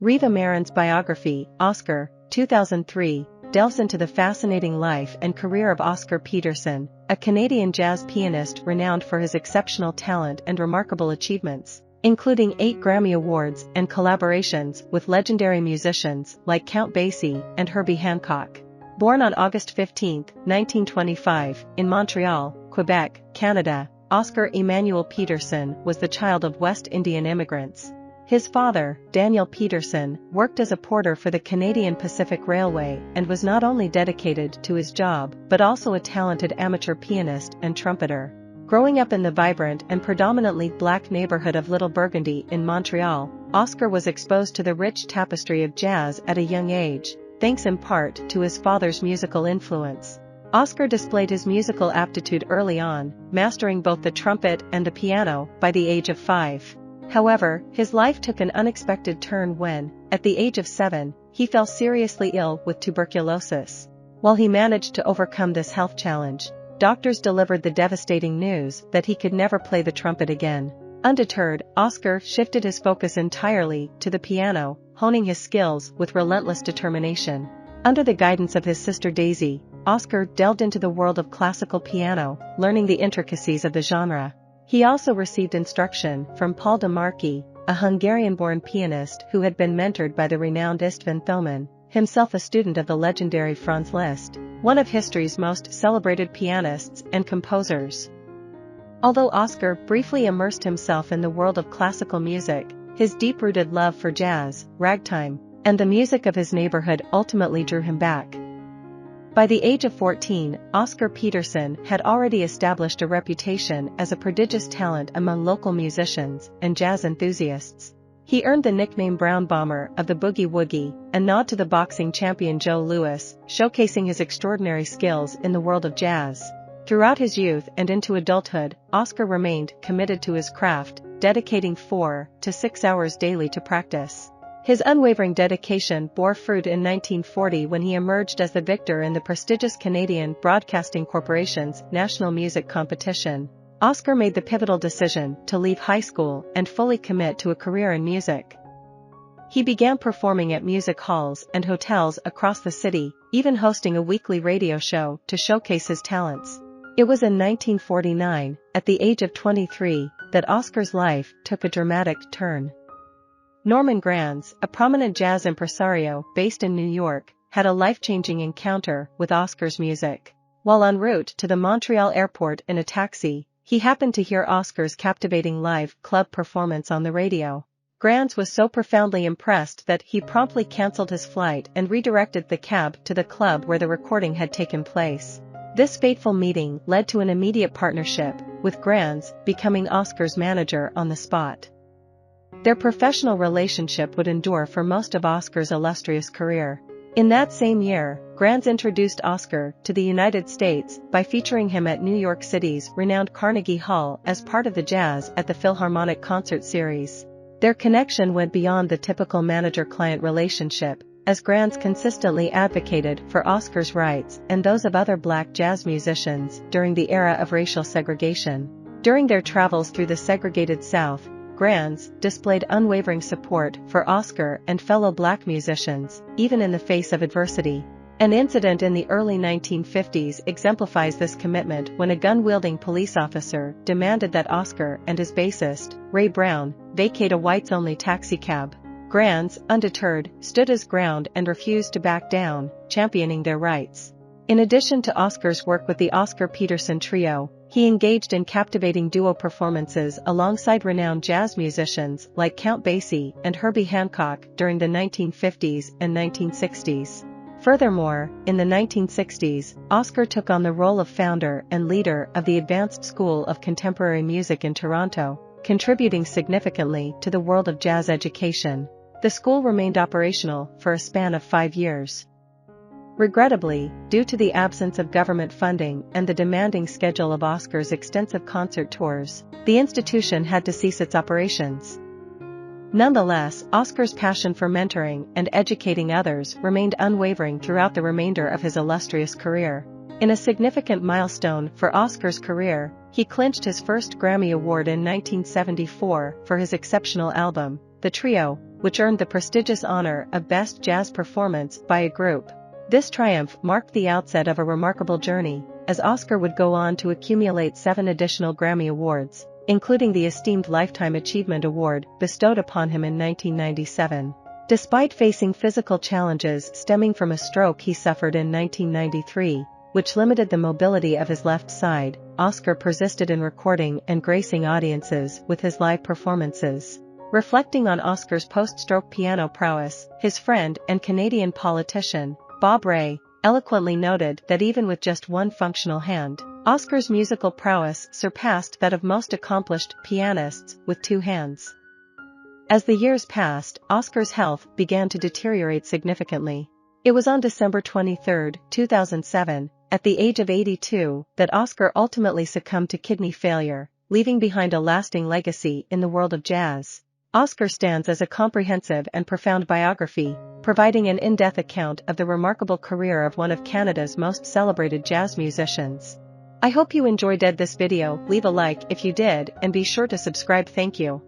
Reva Marin's biography, Oscar, 2003, delves into the fascinating life and career of Oscar Peterson, a Canadian jazz pianist renowned for his exceptional talent and remarkable achievements, including 8 Grammy Awards and collaborations with legendary musicians like Count Basie and Herbie Hancock. Born on August 15, 1925, in Montreal, Quebec, Canada, Oscar Emmanuel Peterson was the child of West Indian immigrants. His father, Daniel Peterson, worked as a porter for the Canadian Pacific Railway and was not only dedicated to his job but also a talented amateur pianist and trumpeter. Growing up in the vibrant and predominantly black neighborhood of Little Burgundy in Montreal, Oscar was exposed to the rich tapestry of jazz at a young age, thanks in part to his father's musical influence. Oscar displayed his musical aptitude early on, mastering both the trumpet and the piano by the age of 5. However, his life took an unexpected turn when, at the age of 7, he fell seriously ill with tuberculosis. While he managed to overcome this health challenge, doctors delivered the devastating news that he could never play the trumpet again. Undeterred, Oscar shifted his focus entirely to the piano, honing his skills with relentless determination. Under the guidance of his sister Daisy, Oscar delved into the world of classical piano, learning the intricacies of the genre. He also received instruction from Paul de Marchi, a Hungarian-born pianist who had been mentored by the renowned István Thoman, himself a student of the legendary Franz Liszt, one of history's most celebrated pianists and composers. Although Oscar briefly immersed himself in the world of classical music, his deep-rooted love for jazz, ragtime, and the music of his neighborhood ultimately drew him back. By the age of 14, Oscar Peterson had already established a reputation as a prodigious talent among local musicians and jazz enthusiasts. He earned the nickname Brown Bomber of the Boogie Woogie, a nod to the boxing champion Joe Louis, showcasing his extraordinary skills in the world of jazz. Throughout his youth and into adulthood, Oscar remained committed to his craft, dedicating 4 to 6 hours daily to practice. His unwavering dedication bore fruit in 1940 when he emerged as the victor in the prestigious Canadian Broadcasting Corporation's National Music Competition. Oscar made the pivotal decision to leave high school and fully commit to a career in music. He began performing at music halls and hotels across the city, even hosting a weekly radio show to showcase his talents. It was in 1949, at the age of 23, that Oscar's life took a dramatic turn. Norman Granz, a prominent jazz impresario based in New York, had a life-changing encounter with Oscar's music. While en route to the Montreal airport in a taxi, he happened to hear Oscar's captivating live club performance on the radio. Granz was so profoundly impressed that he promptly canceled his flight and redirected the cab to the club where the recording had taken place. This fateful meeting led to an immediate partnership, with Granz becoming Oscar's manager on the spot. Their professional relationship would endure for most of Oscar's illustrious career. In that same year, Granz introduced Oscar to the United States by featuring him at New York City's renowned Carnegie Hall as part of the Jazz at the Philharmonic concert series. Their connection went beyond the typical manager-client relationship, as Granz consistently advocated for Oscar's rights and those of other black jazz musicians during the era of racial segregation. During their travels through the segregated South, Granz displayed unwavering support for Oscar and fellow black musicians, even in the face of adversity. An incident in the early 1950s exemplifies this commitment when a gun-wielding police officer demanded that Oscar and his bassist, Ray Brown, vacate a whites-only taxicab. Granz, undeterred, stood his ground and refused to back down, championing their rights. In addition to Oscar's work with the Oscar Peterson Trio, he engaged in captivating duo performances alongside renowned jazz musicians like Count Basie and Herbie Hancock during the 1950s and 1960s. Furthermore, in the 1960s, Oscar took on the role of founder and leader of the Advanced School of Contemporary Music in Toronto, contributing significantly to the world of jazz education. The school remained operational for a span of 5 years. Regrettably, due to the absence of government funding and the demanding schedule of Oscar's extensive concert tours, the institution had to cease its operations. Nonetheless, Oscar's passion for mentoring and educating others remained unwavering throughout the remainder of his illustrious career. In a significant milestone for Oscar's career, he clinched his first Grammy Award in 1974 for his exceptional album, The Trio, which earned the prestigious honor of Best Jazz Performance by a Group. This triumph marked the outset of a remarkable journey, as Oscar would go on to accumulate 7 additional Grammy Awards, including the esteemed Lifetime Achievement Award bestowed upon him in 1997. Despite facing physical challenges stemming from a stroke he suffered in 1993, which limited the mobility of his left side, Oscar persisted in recording and gracing audiences with his live performances. Reflecting on Oscar's post-stroke piano prowess, his friend and Canadian politician, Bob Rae, eloquently noted that even with just one functional hand, Oscar's musical prowess surpassed that of most accomplished pianists with 2 hands. As the years passed, Oscar's health began to deteriorate significantly. It was on December 23, 2007, at the age of 82, that Oscar ultimately succumbed to kidney failure, leaving behind a lasting legacy in the world of jazz. Oscar stands as a comprehensive and profound biography, providing an in-depth account of the remarkable career of one of Canada's most celebrated jazz musicians. I hope you enjoyed this video. Leave a like if you did and be sure to subscribe. Thank you.